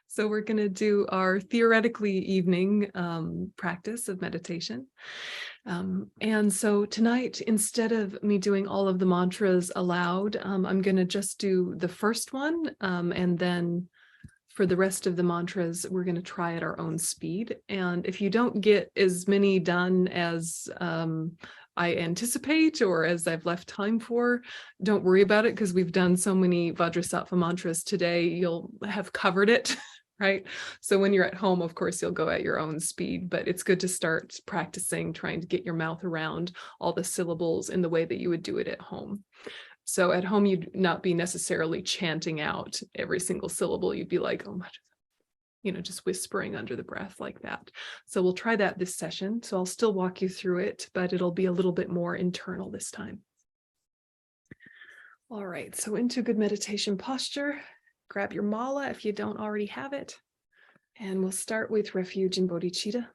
So we're going to do our theoretically evening practice of meditation. And so tonight, instead of me doing all of the mantras aloud, I'm going to just do the first one. And then for the rest of the mantras, we're going to try at our own speed. And if you don't get as many done as I anticipate or as I've left time for, don't worry about it, because we've done so many Vajrasattva mantras today, you'll have covered it, right? So when you're at home, of course, you'll go at your own speed, but it's good to start practicing, trying to get your mouth around all the syllables in the way that you would do it at home. So at home, you'd not be necessarily chanting out every single syllable. You'd be like, oh my, just whispering under the breath like that. So we'll try that this session. So I'll still walk you through it, but it'll be a little bit more internal this time. All right, so into good meditation posture. Grab your mala if you don't already have it. And we'll start with refuge and bodhicitta.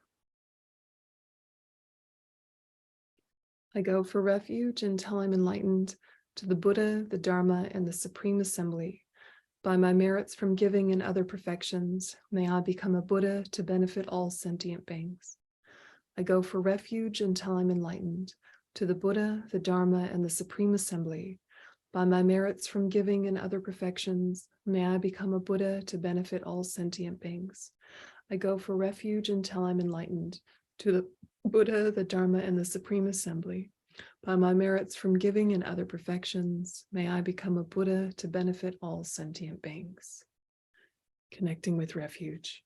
I go for refuge until I'm enlightened to the Buddha, the Dharma, and the Supreme Assembly. By my merits from giving and other perfections, may I become a Buddha to benefit all sentient beings. I go for refuge until I'm enlightened to the Buddha, the Dharma, and the Supreme Assembly. By my merits from giving and other perfections, may I become a Buddha to benefit all sentient beings. I go for refuge until I'm enlightened to the Buddha, the Dharma, and the Supreme Assembly. By my merits from giving and other perfections, may I become a Buddha to benefit all sentient beings. Connecting with refuge.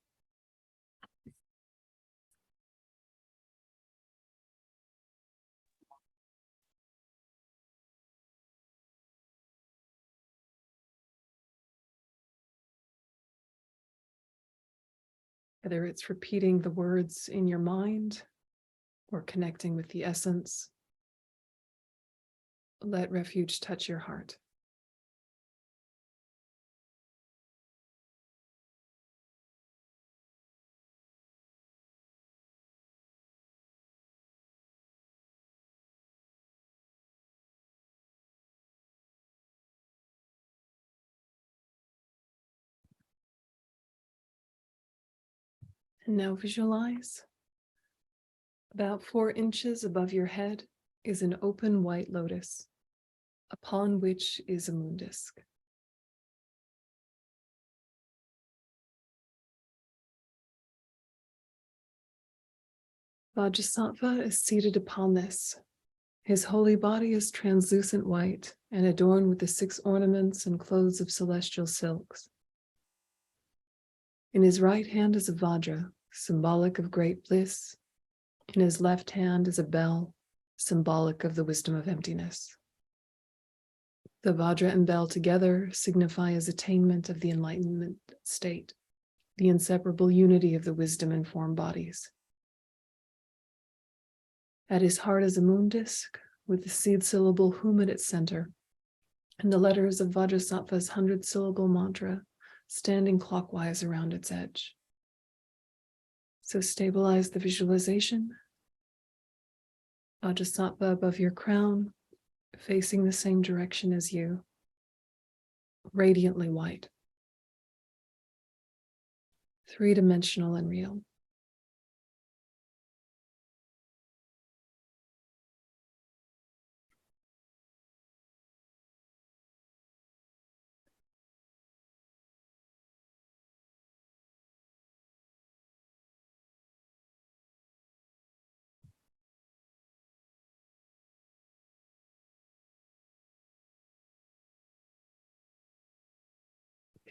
Whether it's repeating the words in your mind or connecting with the essence, let refuge touch your heart. And now visualize. About 4 inches above your head is an open white lotus, upon which is a moon disk. Vajrasattva is seated upon this. His holy body is translucent white and adorned with the 6 ornaments and clothes of celestial silks. In his right hand is a Vajra, symbolic of great bliss. In his left hand is a bell, symbolic of the wisdom of emptiness. The Vajra and bell together signify his attainment of the enlightenment state, the inseparable unity of the wisdom and form bodies. At his heart is a moon disk with the seed syllable hum at its center, and the letters of Vajrasattva's 100-syllable mantra standing clockwise around its edge. So stabilize the visualization. Vajrasattva above your crown, facing the same direction as you, radiantly white, 3-dimensional and real.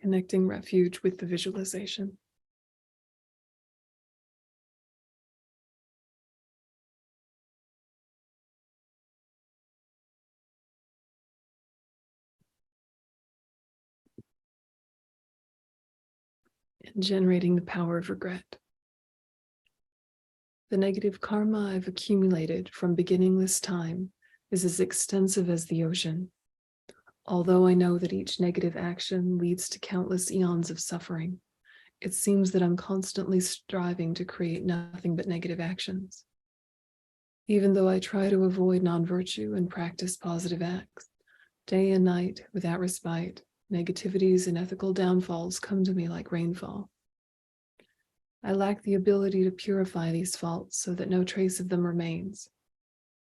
Connecting refuge with the visualization. And generating the power of regret. The negative karma I've accumulated from beginningless time is as extensive as the ocean. Although I know that each negative action leads to countless eons of suffering, it seems that I'm constantly striving to create nothing but negative actions. Even though I try to avoid non-virtue and practice positive acts, day and night without respite, Negativities and ethical downfalls come to me like rainfall. I lack the ability to purify these faults so that no trace of them remains.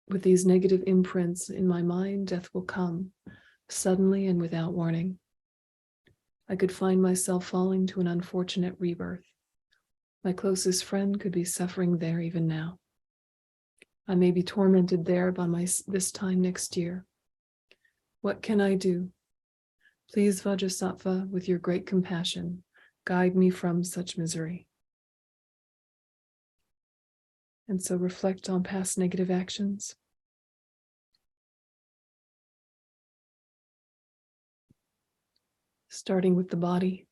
With these negative imprints in my mind, death will come, suddenly and without warning. I could find myself falling to an unfortunate rebirth. My closest friend could be suffering there even now. I may be tormented there by this time next year. What can I do? Please, Vajrasattva, with your great compassion, guide me from such misery. And so reflect on past negative actions. Starting with the body.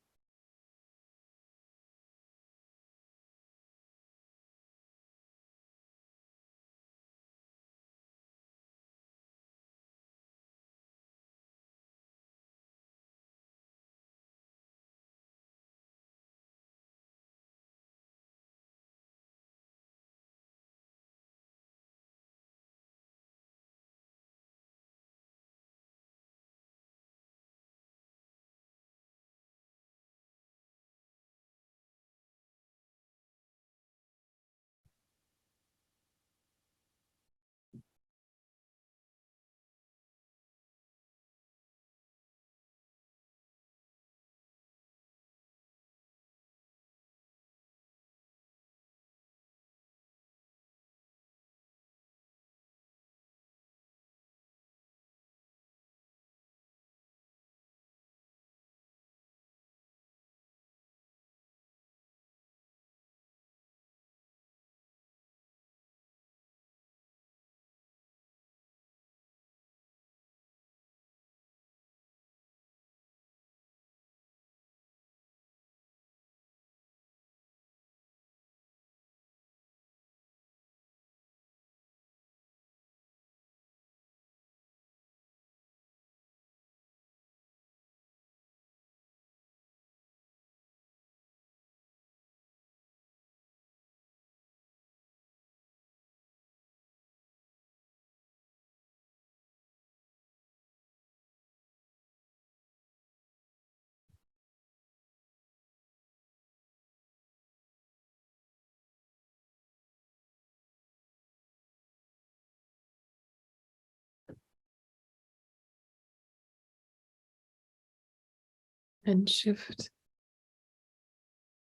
And shift,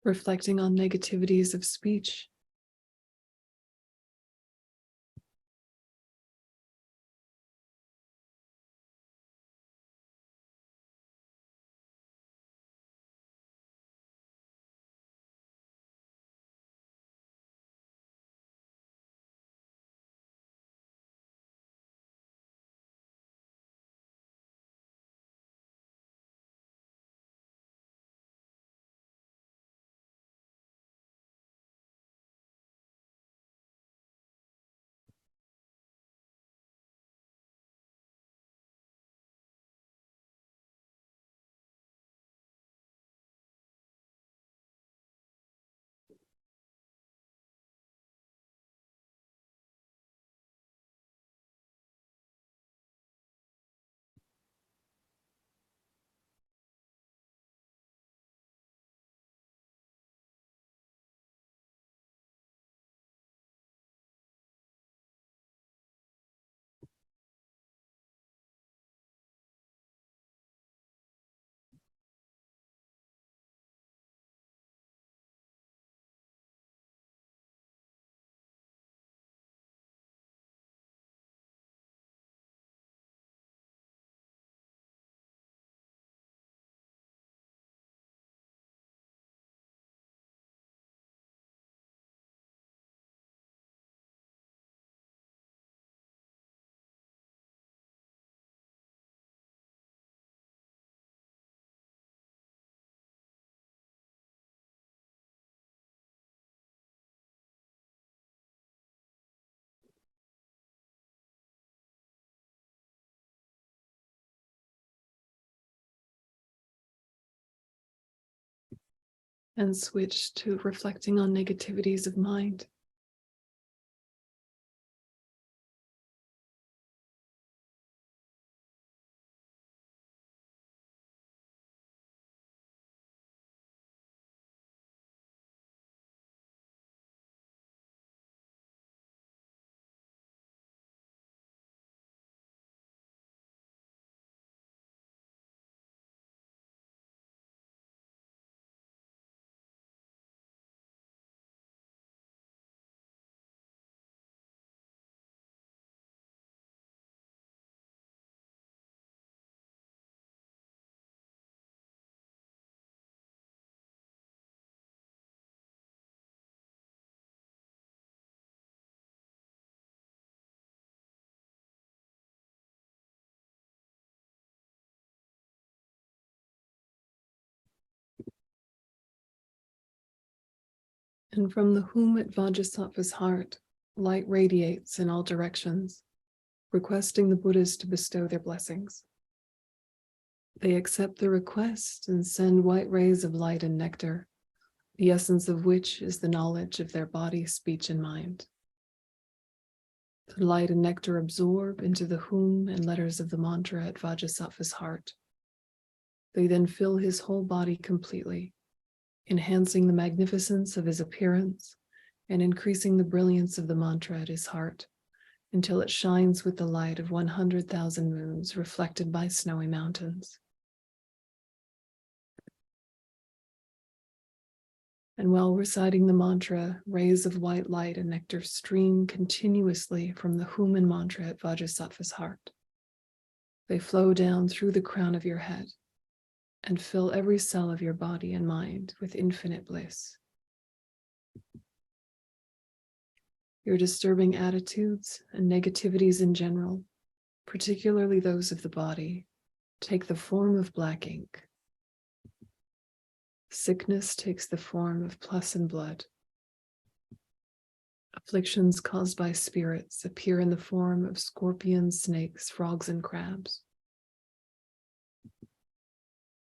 reflecting on negativities of speech. And switch to reflecting on negativities of mind. And from the whom at Vajrasattva's heart, light radiates in all directions, requesting the Buddhas to bestow their blessings. They accept the request and send white rays of light and nectar, the essence of which is the knowledge of their body, speech, and mind. The light and nectar absorb into the hum and letters of the mantra at Vajrasattva's heart. They then fill his whole body completely, enhancing the magnificence of his appearance and increasing the brilliance of the mantra at his heart until it shines with the light of 100,000 moons reflected by snowy mountains. And while reciting the mantra, rays of white light and nectar stream continuously from the hum and mantra at Vajrasattva's heart. They flow down through the crown of your head and fill every cell of your body and mind with infinite bliss. Your disturbing attitudes and negativities in general, particularly those of the body, take the form of black ink. Sickness takes the form of pus and blood. Afflictions caused by spirits appear in the form of scorpions, snakes, frogs, and crabs.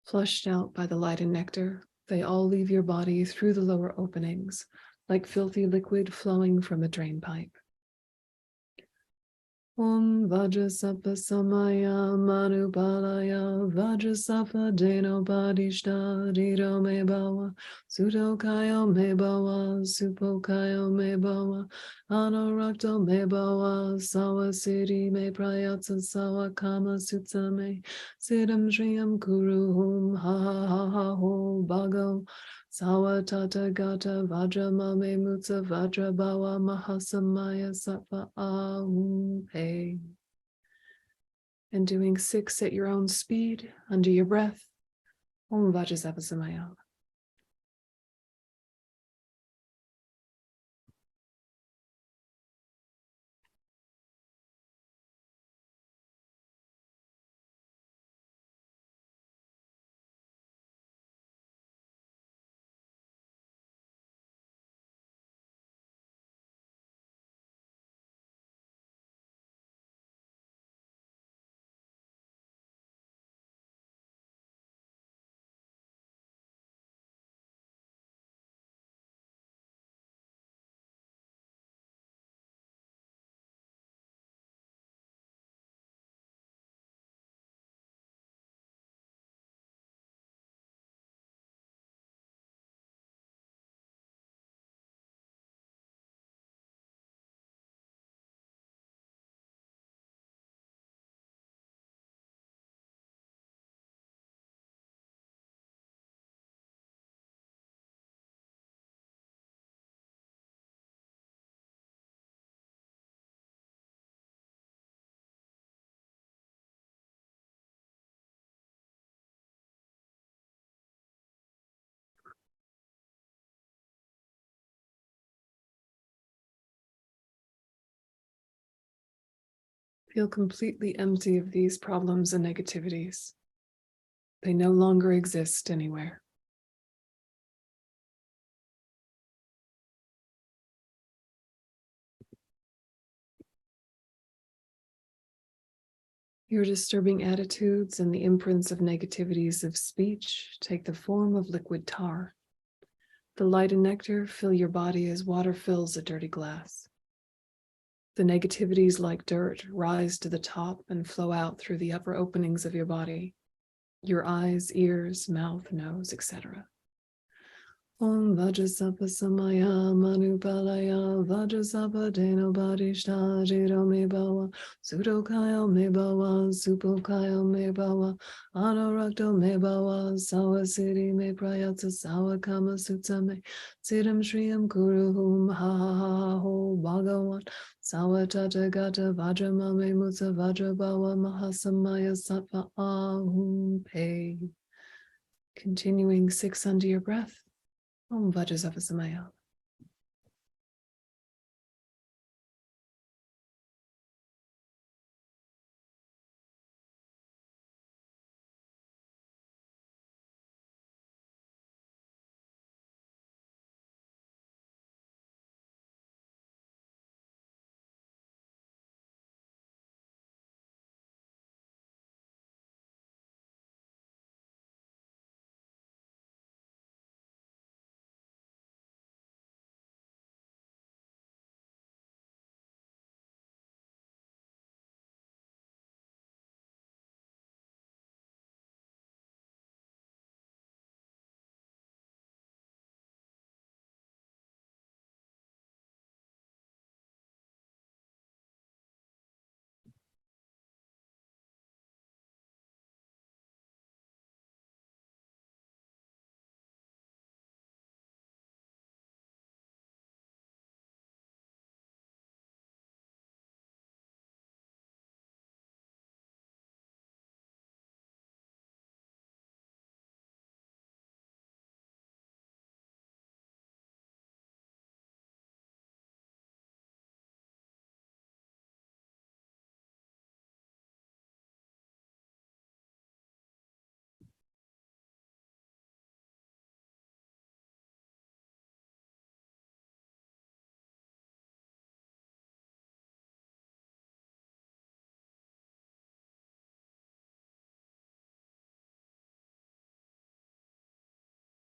Flushed out by the light and nectar, they all leave your body through the lower openings, like filthy liquid flowing from a drain pipe. Om Vajrasattva Samaya Manupalaya Vajrasattva Deno Padishta Dito Me Bawa Sutokayo Me Bawa Supokayo Me Bawa Anorakto Me Bawa Sawa Siddhi Me Prayatsa Sawa Kama Sutsa Me Siddham Shriyam Kuru Hum Ha Ha Ha Ha Ho Bhago Sawa Tata Gata Vajra Mame Mutsa Vajra Bawa Mahasamaya Sattva Ahum. And doing 6 at your own speed, under your breath. Om Vajrasattva Samaya. Feel completely empty of these problems and negativities. They no longer exist anywhere. Your disturbing attitudes and the imprints of negativities of speech take the form of liquid tar. The light and nectar fill your body as water fills a dirty glass. The negativities, like dirt, rise to the top and flow out through the upper openings of your body, your eyes, ears, mouth, nose, etc. Om Vajrasattva Samaya Manupalaya Vajrasattva Deno Padishta Dito Me Bawa Sutokayo Me Bawa Supokayo Me Bawa Anorakto Me Bawa Sawa Siddhi Me Prayatsa Sawa Kama Sutsa Me Siddham Shriyam Kuru Hum Ha Ha Ha Ho Bhagawan Sawa Tata Gata Vajra Mame Mutsa Vajra Bawa Mahasamaya Sattva Ahum Pe. Continuing 6 under your breath. Om Vajrasattva Samaya.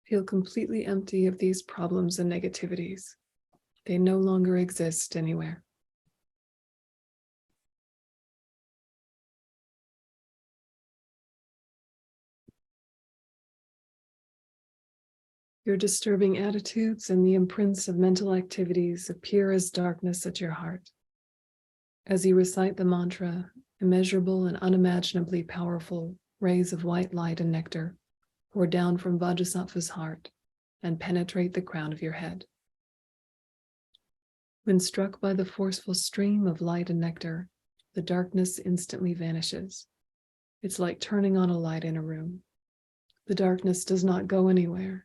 Feel completely empty of these problems and negativities. They no longer exist anywhere. Your disturbing attitudes and the imprints of mental activities appear as darkness at your heart. As you recite the mantra, immeasurable and unimaginably powerful rays of white light and nectar pour down from Vajrasattva's heart and penetrate the crown of your head. When struck by the forceful stream of light and nectar, the darkness instantly vanishes. It's like turning on a light in a room. The darkness does not go anywhere.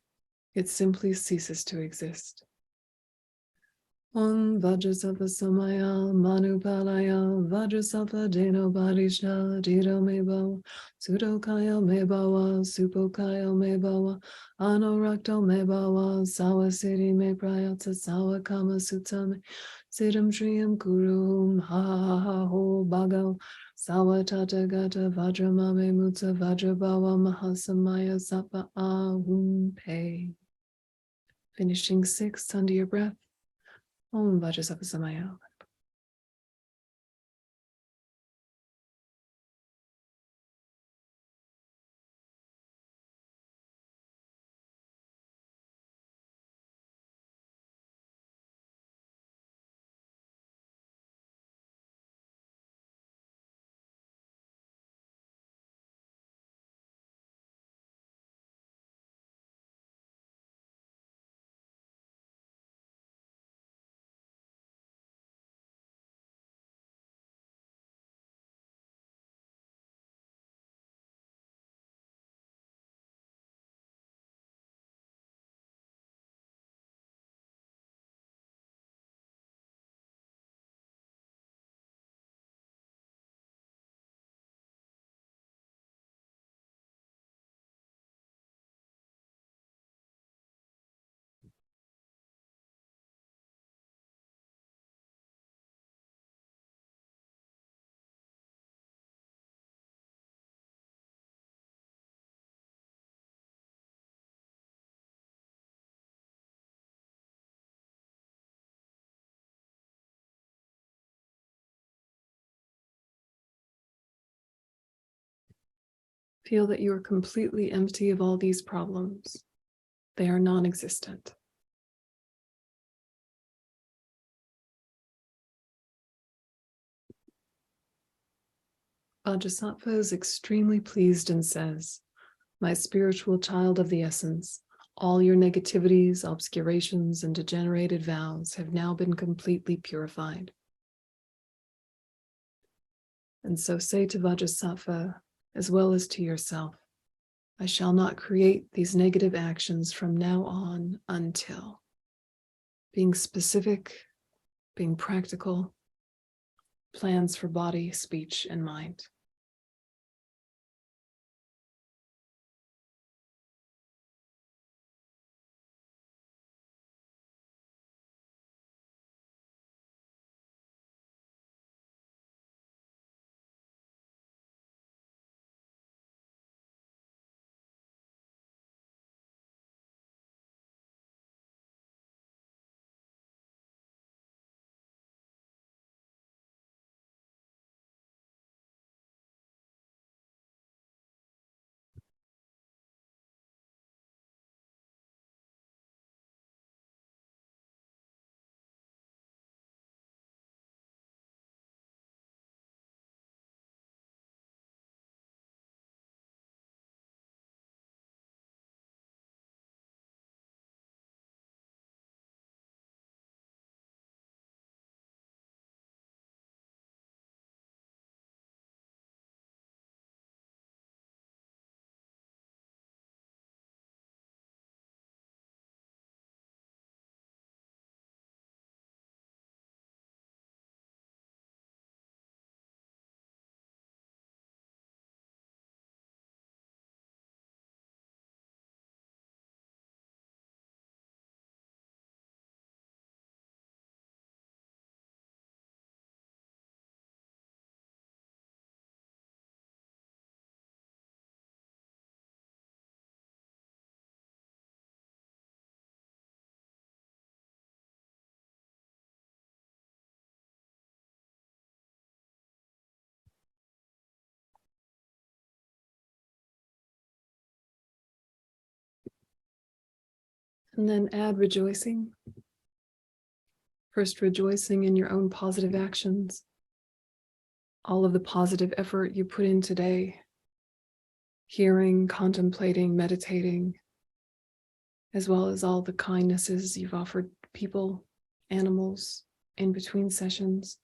It simply ceases to exist. Om Vajrasattva Samaya Manupalaya Vajrasattva Deno Bharisha Dito Mebo Sudokaya Mebawa Supokaya Mebawa Anorakto Mebawa Sawa Siddhi Me Prayatsa Sawa Kama Sutame Siddham Shriyam Kuruhum Ha Ha Ha Ho Bhagav Sawa Tata Gata Vajramame Mutsa Vajrabawa Mahasamaya Sapa Ahum Pe. Finishing 6 under your breath. Om Vajrasattva Samaya. Feel that you are completely empty of all these problems. They are non-existent. Vajrasattva is extremely pleased and says, "My spiritual child of the essence, all your negativities, obscurations, and degenerated vows have now been completely purified." And so say to Vajrasattva, as well as to yourself, "I shall not create these negative actions from now on until." Being specific, being practical, plans for body, speech, and mind. And then add rejoicing. First, rejoicing in your own positive actions, all of the positive effort you put in today, hearing, contemplating, meditating, as well as all the kindnesses you've offered people, animals, in between sessions,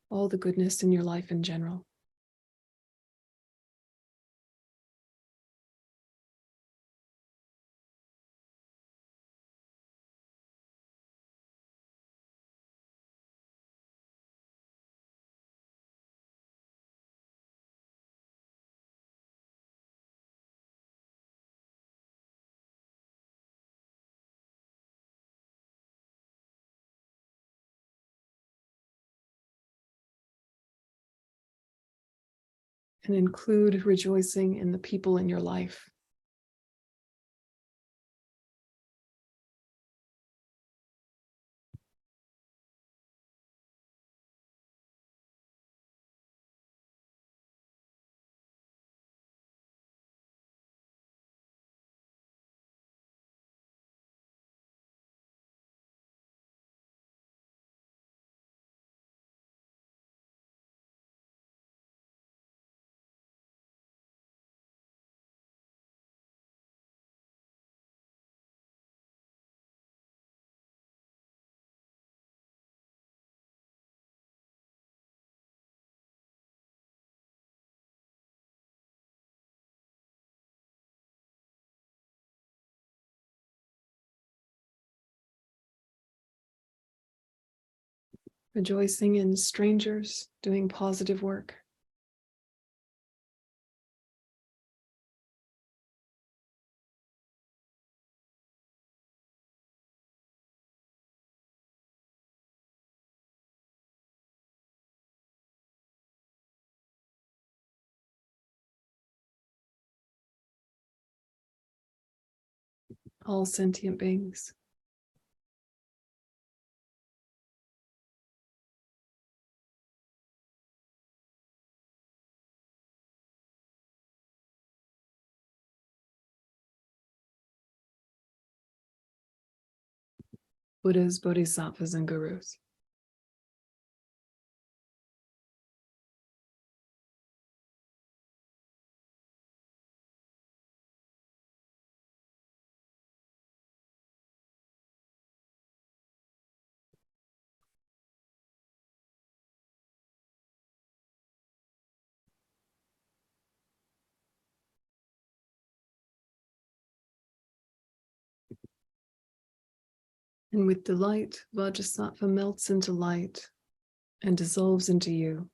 all the goodness in your life in general. And include rejoicing in the people in your life. Rejoicing in strangers doing positive work. All sentient beings. Buddhas, bodhisattvas, and gurus. And with delight, Vajrasattva melts into light and dissolves into you.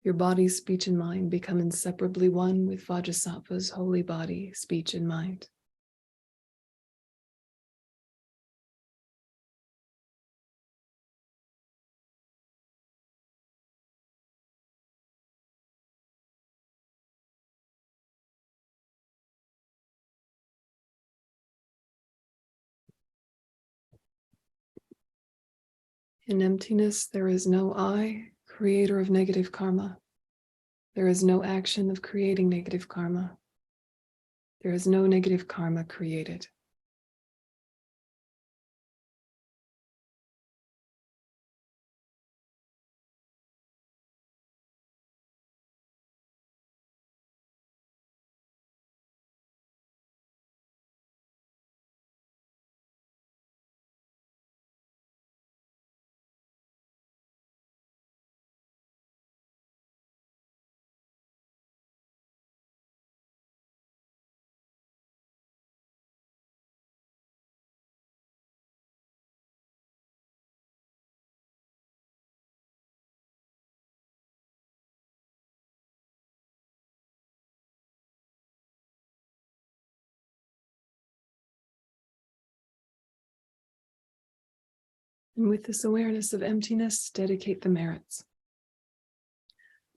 Your body, speech, and mind become inseparably one with Vajrasattva's holy body, speech, and mind. In emptiness, there is no I, creator of negative karma. There is no action of creating negative karma. There is no negative karma created. And with this awareness of emptiness, dedicate the merits.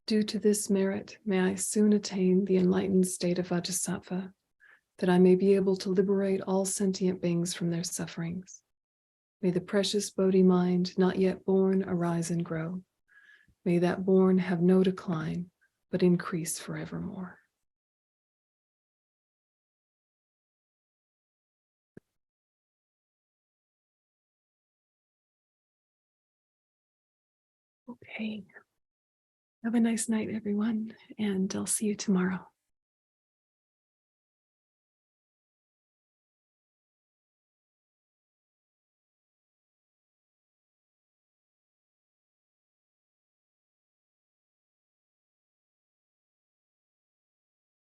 Due to this merit, may I soon attain the enlightened state of Vajrasattva, that I may be able to liberate all sentient beings from their sufferings. May the precious Bodhi mind not yet born arise and grow. May that born have no decline, but increase forevermore. Okay. Have a nice night, everyone, and I'll see you tomorrow.